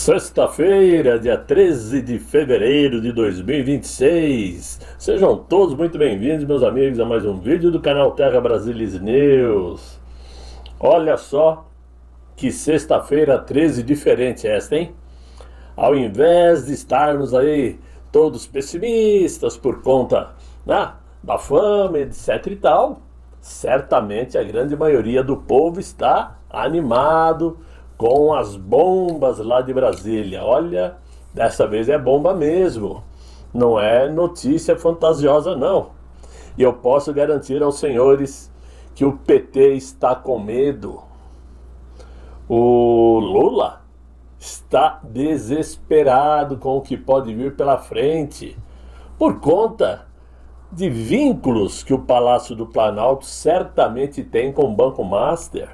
Sexta-feira, dia 13 de fevereiro de 2026. Sejam todos muito bem-vindos, meus amigos, a mais um vídeo do canal Terra Brasilis News. Olha só que sexta-feira 13 diferente esta, hein? Ao invés de estarmos aí todos pessimistas por conta, né, da fama, etc e tal, certamente a grande maioria do povo está animado com as bombas lá de Brasília. Olha, dessa vez é bomba mesmo, não é notícia fantasiosa não. E eu posso garantir aos senhores que o PT está com medo. O Lula está desesperado com o que pode vir pela frente, por conta de vínculos que o Palácio do Planalto certamente tem com o Banco Master.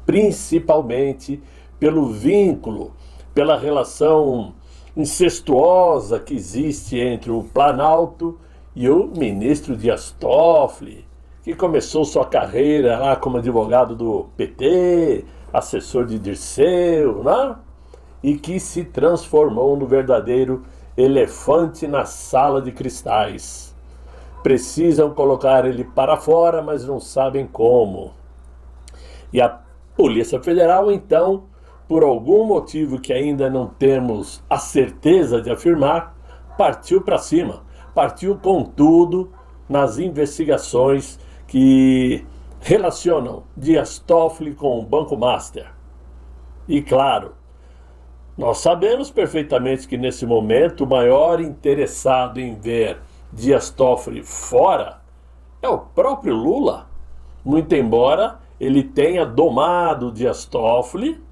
Principalmente pelo vínculo, pela relação incestuosa que existe entre o Planalto e o ministro Dias Toffoli, que começou sua carreira lá como advogado do PT, assessor de Dirceu, né? E que se transformou no verdadeiro elefante na sala de cristais. Precisam colocar ele para fora, mas não sabem como. E a Polícia Federal, então, por algum motivo que ainda não temos a certeza de afirmar, partiu para cima, partiu com tudo nas investigações que relacionam Dias Toffoli com o Banco Master. E claro, nós sabemos perfeitamente que nesse momento o maior interessado em ver Dias Toffoli fora é o próprio Lula, muito embora ele tenha domado Dias Toffoli,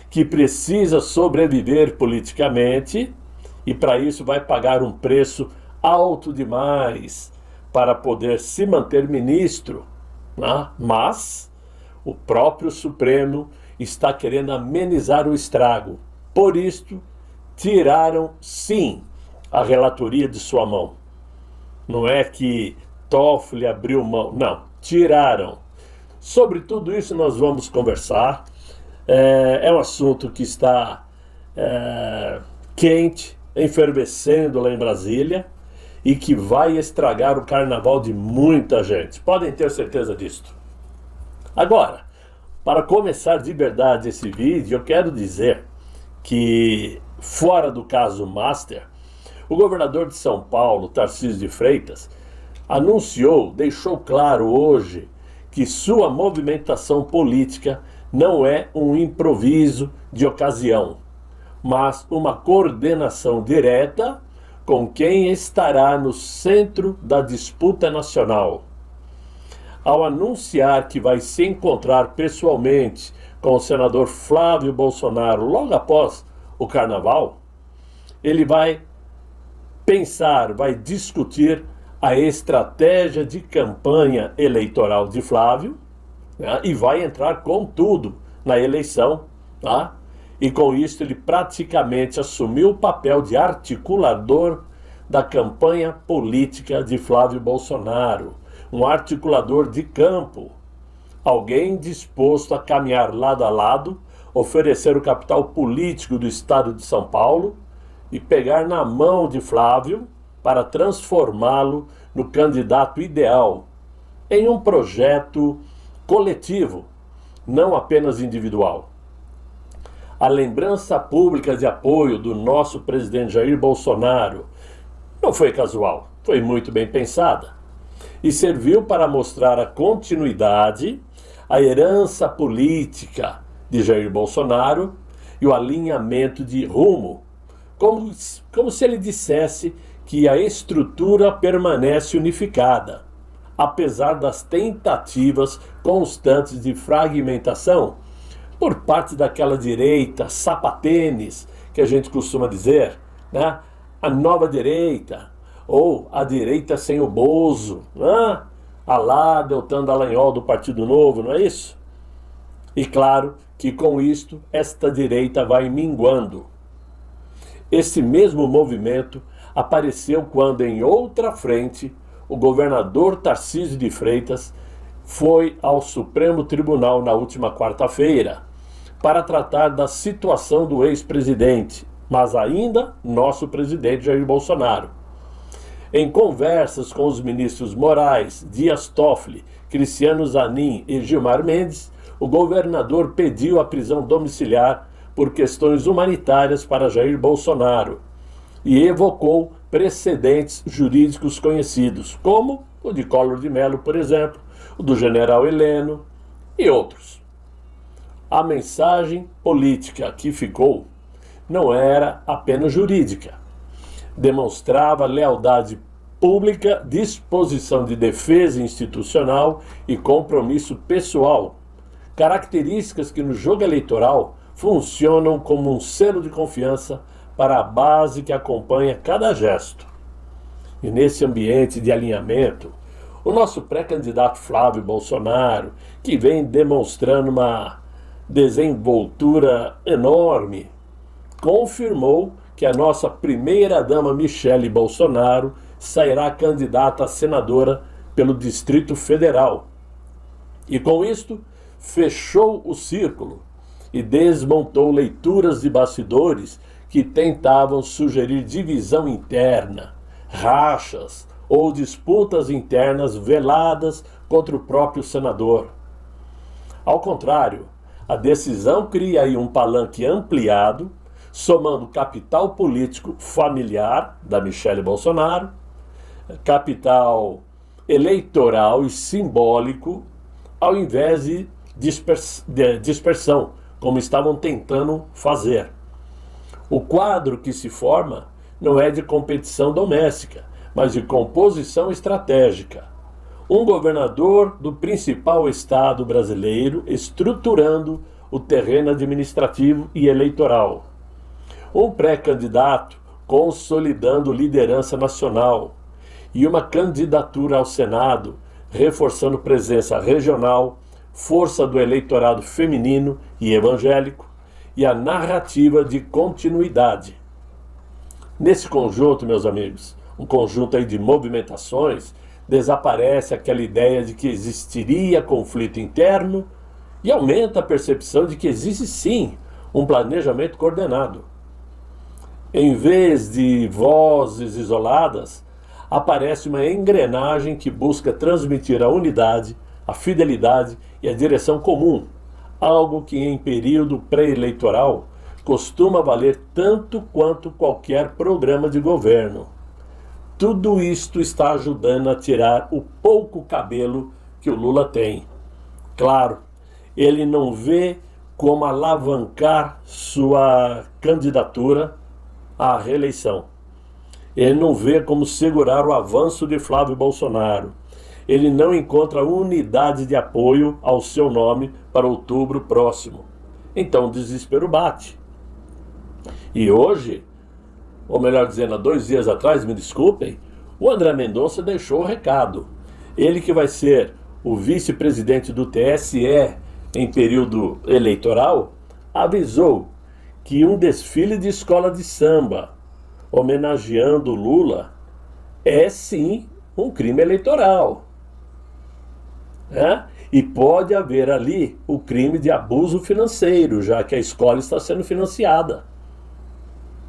que precisa sobreviver politicamente e para isso vai pagar um preço alto demais para poder se manter ministro, né? Mas o próprio Supremo está querendo amenizar o estrago. Por isto, tiraram sim a relatoria de sua mão. Não é que Toffoli abriu mão, não, tiraram. Sobre tudo isso nós vamos conversar. É um assunto que está quente, efervescendo lá em Brasília e que vai estragar o carnaval de muita gente. Podem ter certeza disto. Agora, para começar de verdade esse vídeo, eu quero dizer que, fora do caso Master, o governador de São Paulo, Tarcísio de Freitas, anunciou, deixou claro hoje, que sua movimentação política não é um improviso de ocasião, mas uma coordenação direta com quem estará no centro da disputa nacional. Ao anunciar que vai se encontrar pessoalmente com o senador Flávio Bolsonaro logo após o carnaval, ele vai pensar, vai discutir a estratégia de campanha eleitoral de Flávio, né, e vai entrar com tudo na eleição, tá? E com isso ele praticamente assumiu o papel de articulador da campanha política de Flávio Bolsonaro, um articulador de campo, alguém disposto a caminhar lado a lado, oferecer o capital político do estado de São Paulo e pegar na mão de Flávio para transformá-lo no candidato ideal, em um projeto coletivo, não apenas individual. A lembrança pública de apoio do nosso presidente Jair Bolsonaro não foi casual, foi muito bem pensada e serviu para mostrar a continuidade, a herança política de Jair Bolsonaro e o alinhamento de rumo, como se ele dissesse que a estrutura permanece unificada, apesar das tentativas constantes de fragmentação por parte daquela direita sapatênis, que a gente costuma dizer, né? A nova direita, ou a direita sem o Bozo, né? A lá Deltan Dallagnol do Partido Novo, não é isso? E claro que com isto, esta direita vai minguando. Esse mesmo movimento apareceu quando, em outra frente, o governador Tarcísio de Freitas foi ao Supremo Tribunal na última quarta-feira para tratar da situação do ex-presidente, mas ainda nosso presidente Jair Bolsonaro. Em conversas com os ministros Moraes, Dias Toffoli, Cristiano Zanin e Gilmar Mendes, o governador pediu a prisão domiciliar por questões humanitárias para Jair Bolsonaro e evocou precedentes jurídicos conhecidos, como o de Collor de Mello, por exemplo, o do general Heleno e outros. A mensagem política que ficou não era apenas jurídica. Demonstrava lealdade pública, disposição de defesa institucional e compromisso pessoal, características que no jogo eleitoral funcionam como um selo de confiança para a base que acompanha cada gesto. E nesse ambiente de alinhamento, o nosso pré-candidato Flávio Bolsonaro, que vem demonstrando uma desenvoltura enorme, confirmou que a nossa primeira-dama Michele Bolsonaro sairá candidata a senadora pelo Distrito Federal. E com isto, fechou o círculo e desmontou leituras de bastidores que tentavam sugerir divisão interna, rachas ou disputas internas veladas contra o próprio senador. Ao contrário, a decisão cria aí um palanque ampliado, somando capital político familiar da Michele Bolsonaro, capital eleitoral e simbólico, ao invés de dispersão, como estavam tentando fazer. O quadro que se forma não é de competição doméstica, mas de composição estratégica. Um governador do principal estado brasileiro estruturando o terreno administrativo e eleitoral. Um pré-candidato consolidando liderança nacional. E uma candidatura ao Senado reforçando presença regional, força do eleitorado feminino e evangélico e a narrativa de continuidade. Nesse conjunto, meus amigos, um conjunto aí de movimentações, desaparece aquela ideia de que existiria conflito interno e aumenta a percepção de que existe sim um planejamento coordenado. Em vez de vozes isoladas, aparece uma engrenagem que busca transmitir a unidade, a fidelidade e a direção comum, algo que em período pré-eleitoral costuma valer tanto quanto qualquer programa de governo. Tudo isto está ajudando a tirar o pouco cabelo que o Lula tem. Claro, ele não vê como alavancar sua candidatura à reeleição. Ele não vê como segurar o avanço de Flávio Bolsonaro. Ele não encontra unidade de apoio ao seu nome para outubro próximo. Então o desespero bate. E hoje, ou melhor dizendo, há 2 dias atrás, me desculpem, o André Mendonça deixou o recado. Ele que vai ser o vice-presidente do TSE em período eleitoral, avisou que um desfile de escola de samba homenageando Lula é sim um crime eleitoral. E pode haver ali o crime de abuso financeiro, já que a escola está sendo financiada.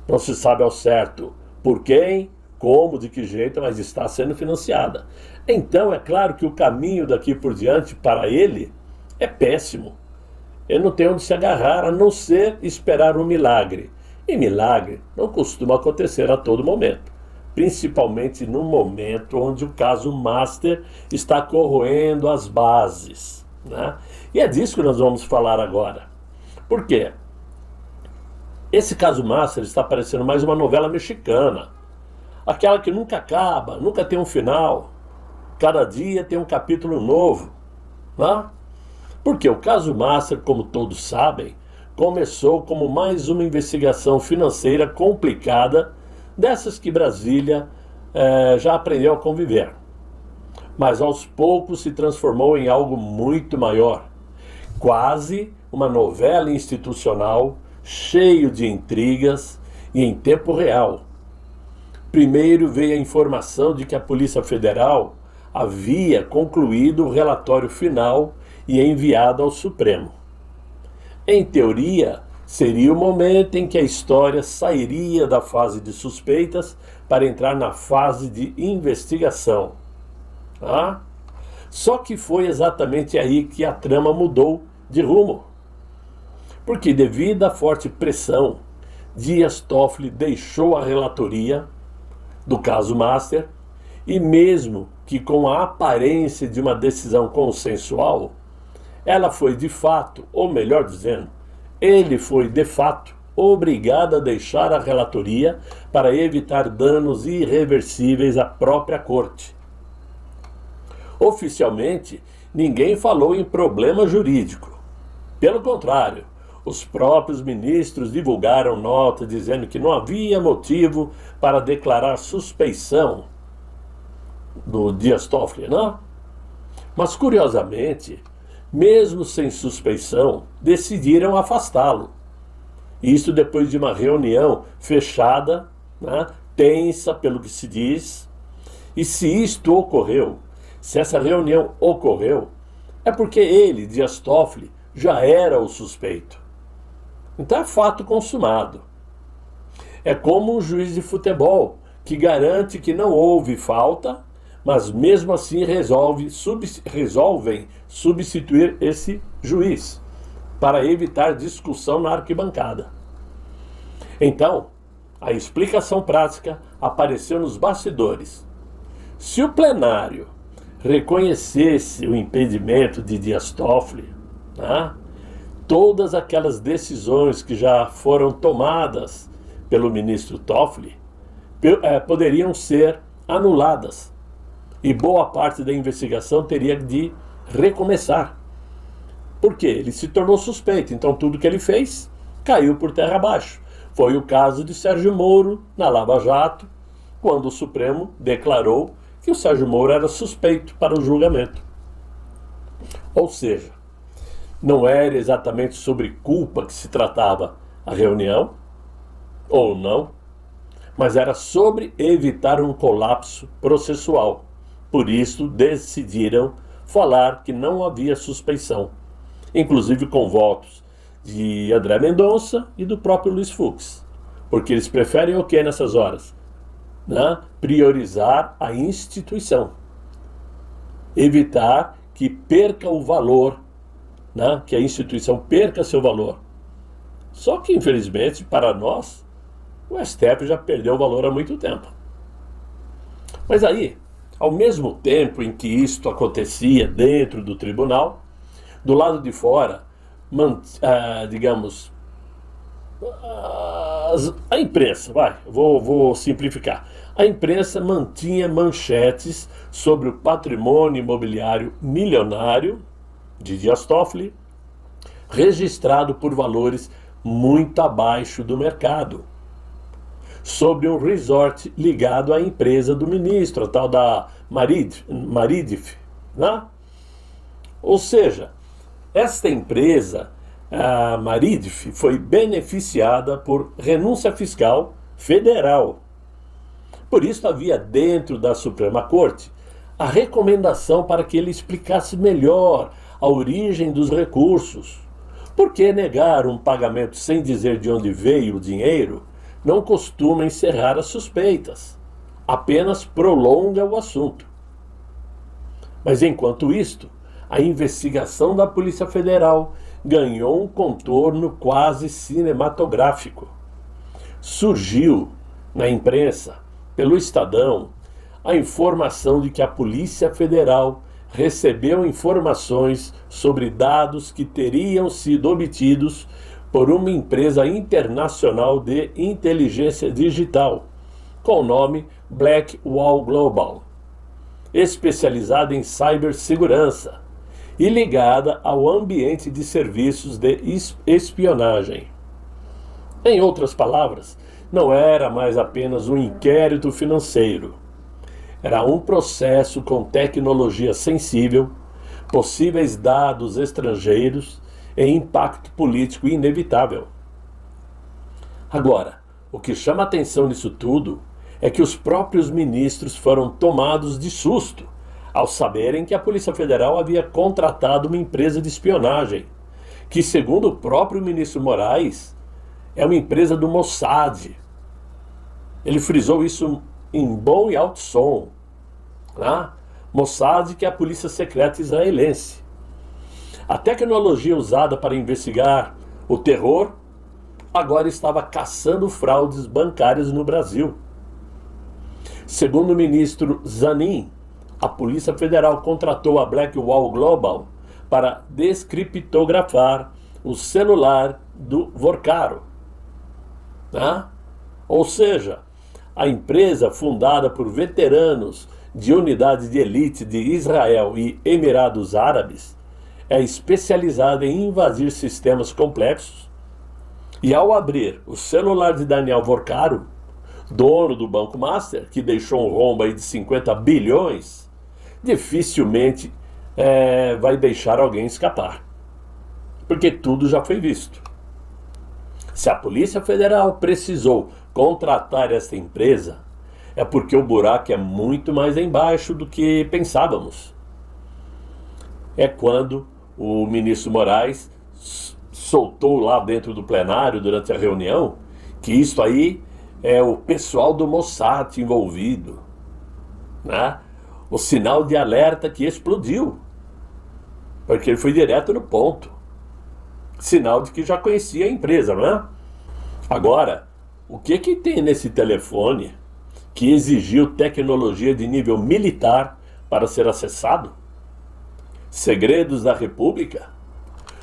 Não se sabe ao certo por quem, como, de que jeito, mas está sendo financiada. Então é claro que o caminho daqui por diante para ele é péssimo. Ele não tem onde se agarrar a não ser esperar um milagre. E milagre não costuma acontecer a todo momento, principalmente no momento onde o caso Master está corroendo as bases, né? E é disso que nós vamos falar agora. Por quê? Esse caso Master está parecendo mais uma novela mexicana, aquela que nunca acaba, nunca tem um final, cada dia tem um capítulo novo, né? Porque o caso Master, como todos sabem, começou como mais uma investigação financeira complicada, dessas que Brasília já aprendeu a conviver. Mas aos poucos se transformou em algo muito maior, quase uma novela institucional, cheio de intrigas e em tempo real. Primeiro veio a informação de que a Polícia Federal havia concluído o relatório final e enviado ao Supremo. Em teoria, seria o momento em que a história sairia da fase de suspeitas para entrar na fase de investigação. Ah? Só que foi exatamente aí que a trama mudou de rumo. Porque, devido à forte pressão, Dias Toffoli deixou a relatoria do caso Master e, mesmo que com a aparência de uma decisão consensual, ela foi de fato, ou melhor dizendo, ele foi de fato obrigado a deixar a relatoria para evitar danos irreversíveis à própria corte. Oficialmente, ninguém falou em problema jurídico. Pelo contrário, os próprios ministros divulgaram nota dizendo que não havia motivo para declarar suspeição do Dias Toffoli, não? Mas, curiosamente, mesmo sem suspeição, decidiram afastá-lo. Isso depois de uma reunião fechada, né, tensa pelo que se diz. E se isto ocorreu, se essa reunião ocorreu, é porque ele, Dias Toffoli, já era o suspeito. Então é fato consumado. É como um juiz de futebol que garante que não houve falta, mas mesmo assim resolvem substituir esse juiz para evitar discussão na arquibancada. Então, a explicação prática apareceu nos bastidores. Se o plenário reconhecesse o impedimento de Dias Toffoli, né, todas aquelas decisões que já foram tomadas pelo ministro Toffoli poderiam ser anuladas e boa parte da investigação teria de recomeçar. Porque ele se tornou suspeito, então tudo que ele fez caiu por terra abaixo. Foi o caso de Sérgio Moro na Lava Jato, quando o Supremo declarou que o Sérgio Moro era suspeito para o julgamento. Ou seja, não era exatamente sobre culpa que se tratava a reunião, ou não, mas era sobre evitar um colapso processual. Por isso, decidiram falar que não havia suspeição, inclusive com votos de André Mendonça e do próprio Luiz Fux, porque eles preferem o que nessas horas? Né? Priorizar a instituição, evitar que perca o valor, né? Que a instituição perca seu valor. Só que, infelizmente, para nós, o STF já perdeu o valor há muito tempo. Mas aí, ao mesmo tempo em que isto acontecia dentro do tribunal, do lado de fora, a imprensa, vou simplificar. A imprensa mantinha manchetes sobre o patrimônio imobiliário milionário de Dias Toffoli, registrado por valores muito abaixo do mercado, sobre um resort ligado à empresa do ministro, a tal da Maridif, né? Ou seja, esta empresa, a Maridif, foi beneficiada por renúncia fiscal federal. Por isso havia dentro da Suprema Corte a recomendação para que ele explicasse melhor a origem dos recursos. Por que negar um pagamento sem dizer de onde veio o dinheiro não costuma encerrar as suspeitas, apenas prolonga o assunto. Mas enquanto isto, a investigação da Polícia Federal ganhou um contorno quase cinematográfico. Surgiu na imprensa, pelo Estadão, a informação de que a Polícia Federal recebeu informações sobre dados que teriam sido obtidos por uma empresa internacional de inteligência digital, com o nome Blackwall Global, especializada em cibersegurança e ligada ao ambiente de serviços de espionagem. Em outras palavras, não era mais apenas um inquérito financeiro. Era um processo com tecnologia sensível, possíveis dados estrangeiros e impacto político inevitável. Agora, o que chama a atenção nisso tudo é que os próprios ministros foram tomados de susto ao saberem que a Polícia Federal havia contratado uma empresa de espionagem que, segundo o próprio ministro Moraes, é uma empresa do Mossad. Ele frisou isso em bom e alto som. Né? Mossad, que é a polícia secreta israelense. A tecnologia usada para investigar o terror agora estava caçando fraudes bancárias no Brasil. Segundo o ministro Zanin, a Polícia Federal contratou a Blackwall Global para descriptografar o celular do Vorcaro. Né? Ou seja, a empresa fundada por veteranos de unidades de elite de Israel e Emirados Árabes é especializada em invadir sistemas complexos e, ao abrir o celular de Daniel Vorcaro, dono do Banco Master, que deixou um rombo aí de 50 bilhões, dificilmente vai deixar alguém escapar, porque tudo já foi visto. Se a Polícia Federal precisou contratar essa empresa, é porque o buraco é muito mais embaixo do que pensávamos. É quando o ministro Moraes soltou lá dentro do plenário, durante a reunião, que isso aí é o pessoal do Mossad envolvido. Né? O sinal de alerta que explodiu, porque ele foi direto no ponto. Sinal de que já conhecia a empresa, não é? Agora, o que tem nesse telefone que exigiu tecnologia de nível militar para ser acessado? Segredos da República?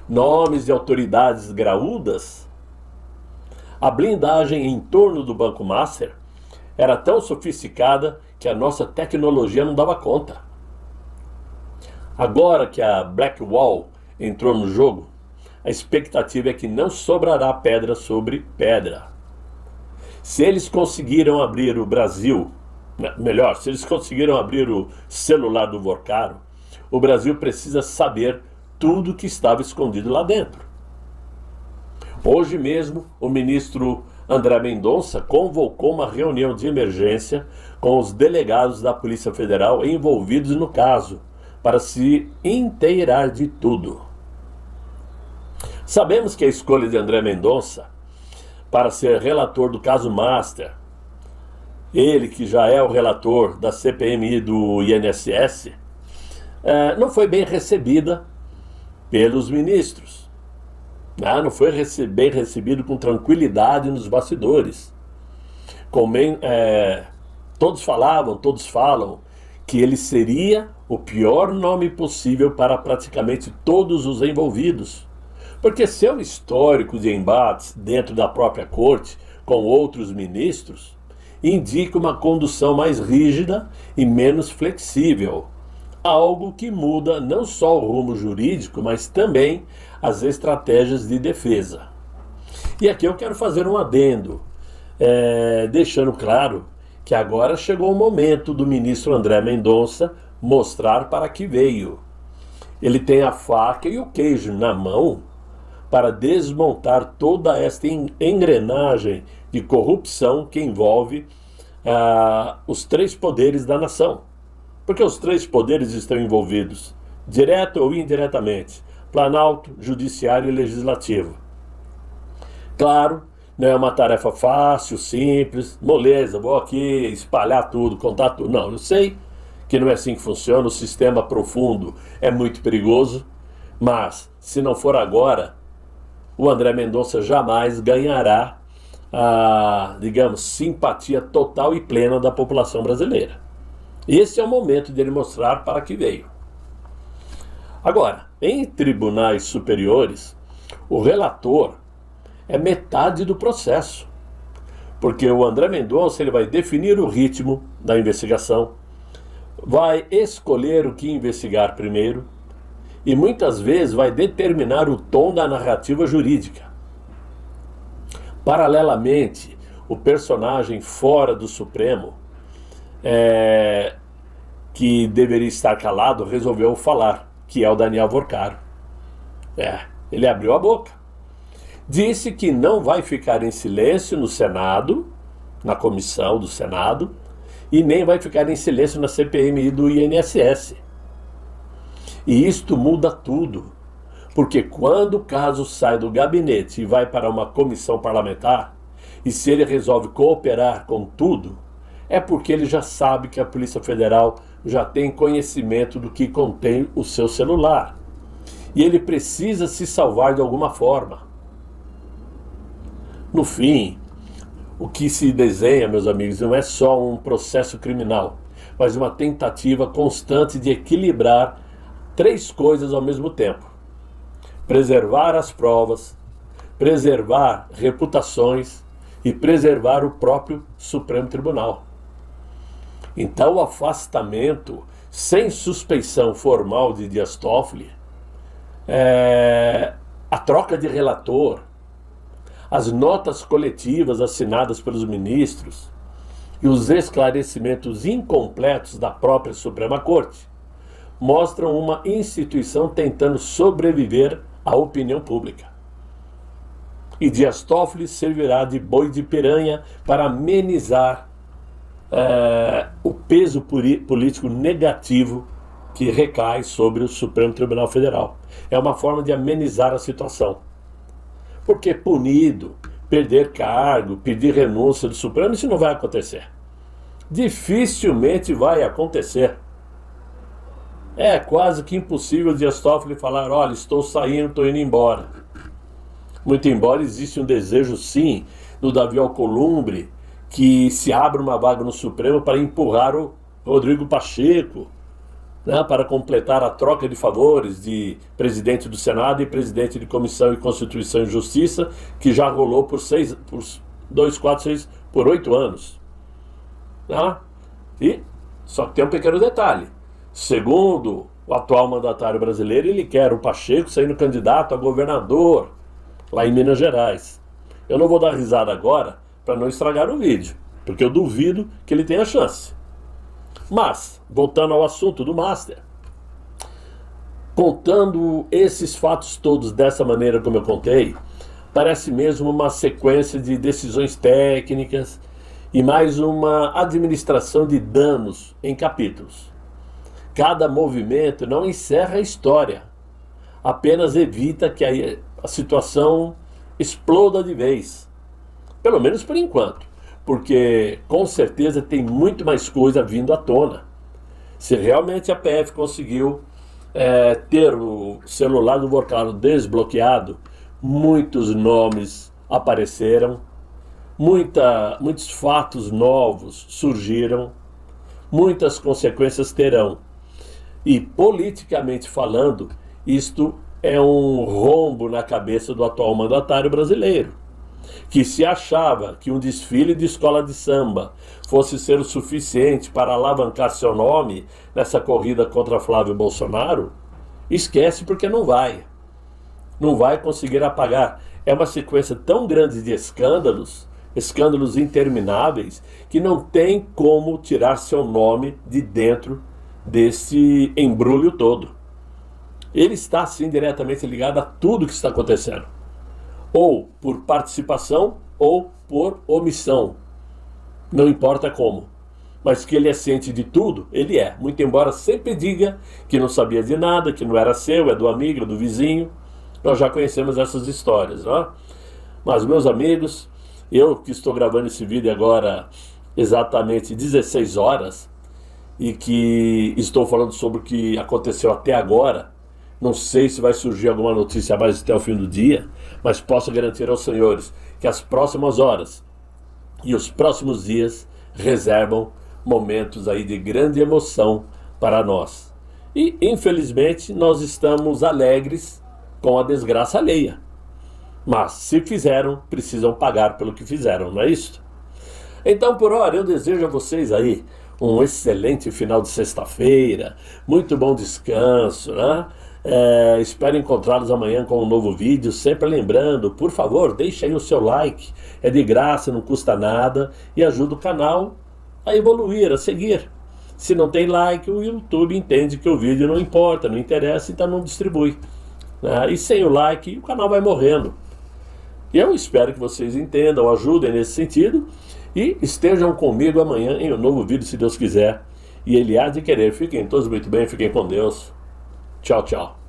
Nomes de autoridades graúdas? A blindagem em torno do Banco Master era tão sofisticada que a nossa tecnologia não dava conta. Agora que a Blackwall entrou no jogo, a expectativa é que não sobrará pedra sobre pedra. Se eles conseguiram abrir o Brasil, melhor, se eles conseguiram abrir o celular do Vorcaro, o Brasil precisa saber tudo que estava escondido lá dentro. Hoje mesmo, o ministro André Mendonça convocou uma reunião de emergência com os delegados da Polícia Federal envolvidos no caso, para se inteirar de tudo. Sabemos que a escolha de André Mendonça para ser relator do caso Master, ele que já é o relator da CPMI do INSS, não foi bem recebida pelos ministros. Não foi bem recebido com tranquilidade nos bastidores. Todos falam que ele seria o pior nome possível para praticamente todos os envolvidos, porque seu histórico de embates dentro da própria corte com outros ministros indica uma condução mais rígida e menos flexível, algo que muda não só o rumo jurídico, mas também as estratégias de defesa. E aqui eu quero fazer um adendo, deixando claro que agora chegou o momento do ministro André Mendonça mostrar para que veio. Ele tem a faca e o queijo na mão para desmontar toda esta engrenagem de corrupção que envolve os três poderes da nação. Porque os três poderes estão envolvidos, direto ou indiretamente: Planalto, Judiciário e Legislativo. Claro, não é uma tarefa fácil, simples, moleza, vou aqui espalhar tudo, contar tudo. Não, eu sei que não é assim que funciona, o sistema profundo é muito perigoso, mas se não for agora, o André Mendonça jamais ganhará a, digamos, simpatia total e plena da população brasileira. Esse é o momento de ele mostrar para que veio. Agora, em tribunais superiores, o relator é metade do processo, porque o André Mendonça ele vai definir o ritmo da investigação, vai escolher o que investigar primeiro e muitas vezes vai determinar o tom da narrativa jurídica. Paralelamente, o personagem fora do Supremo, que deveria estar calado, resolveu falar, que é o Daniel Vorcaro. Ele abriu a boca. Disse que não vai ficar em silêncio no Senado, na comissão do Senado, e nem vai ficar em silêncio na CPMI do INSS. E isto muda tudo, Porque quando o caso sai do gabinete e vai para uma comissão parlamentar, e se ele resolve cooperar com tudo, é porque ele já sabe que a Polícia Federal já tem conhecimento do que contém o seu celular. E ele precisa se salvar de alguma forma. No fim, o que se desenha, meus amigos, não é só um processo criminal, mas uma tentativa constante de equilibrar três coisas ao mesmo tempo: preservar as provas, preservar reputações e preservar o próprio Supremo Tribunal. Então, o afastamento sem suspeição formal de Dias Toffoli, a troca de relator, as notas coletivas assinadas pelos ministros e os esclarecimentos incompletos da própria Suprema Corte mostram uma instituição tentando sobreviver à opinião pública. E Dias Toffoli servirá de boi de piranha para amenizar o peso político negativo que recai sobre o Supremo Tribunal Federal. É uma forma de amenizar a situação. Porque punido, perder cargo, pedir renúncia do Supremo, isso não vai acontecer. Dificilmente vai acontecer. É quase que impossível Dias Toffoli falar: olha, estou saindo, estou indo embora. Muito embora existe um desejo, sim, do Davi Alcolumbre, que se abra uma vaga no Supremo para empurrar o Rodrigo Pacheco, né, para completar a troca de favores de presidente do Senado e presidente de Comissão de Constituição e Justiça, que já rolou por 8 anos. Né? E só que tem um pequeno detalhe. Segundo o atual mandatário brasileiro, ele quer o Pacheco sendo candidato a governador lá em Minas Gerais. Eu não vou dar risada agora para não estragar o vídeo, porque eu duvido que ele tenha chance. Mas, voltando ao assunto do Master, contando esses fatos todos dessa maneira como eu contei, parece mesmo uma sequência de decisões técnicas e mais uma administração de danos em capítulos. Cada movimento não encerra a história, apenas evita que a situação exploda de vez. Pelo menos por enquanto, porque com certeza tem muito mais coisa vindo à tona. Se realmente a PF conseguiu ter o celular do Borcaro desbloqueado, muitos nomes apareceram, muitos fatos novos surgiram, muitas consequências terão. E politicamente falando, isto é um rombo na cabeça do atual mandatário brasileiro, que se achava que um desfile de escola de samba fosse ser o suficiente para alavancar seu nome nessa corrida contra Flávio Bolsonaro, esquece, porque não vai conseguir apagar. É uma sequência tão grande de escândalos intermináveis, que não tem como tirar seu nome de dentro desse embrulho todo. Ele está, sim, diretamente ligado a tudo que está acontecendo, ou por participação ou por omissão, não importa como, mas que ele é ciente de tudo, ele é, muito embora sempre diga que não sabia de nada, que não era seu, é do amigo, do vizinho. Nós já conhecemos essas histórias, não é? Mas, meus amigos, eu que estou gravando esse vídeo agora exatamente 16 horas, e que estou falando sobre o que aconteceu até agora, não sei se vai surgir alguma notícia a mais até o fim do dia, mas posso garantir aos senhores que as próximas horas e os próximos dias reservam momentos aí de grande emoção para nós. E, infelizmente, nós estamos alegres com a desgraça alheia. Mas, se fizeram, precisam pagar pelo que fizeram, não é isso? Então, por hora, eu desejo a vocês aí um excelente final de sexta-feira, muito bom descanso, né? Espero encontrá-los amanhã com um novo vídeo. Sempre lembrando, por favor, deixe aí o seu like, é de graça, não custa nada e ajuda o canal a evoluir, a seguir. Se não tem like, o YouTube entende que o vídeo não importa, não interessa, então não distribui, né? E sem o like, o canal vai morrendo. E eu espero que vocês entendam, ajudem nesse sentido e estejam comigo amanhã em um novo vídeo, se Deus quiser. E Ele há de querer. Fiquem todos muito bem, fiquem com Deus. Tchau, tchau.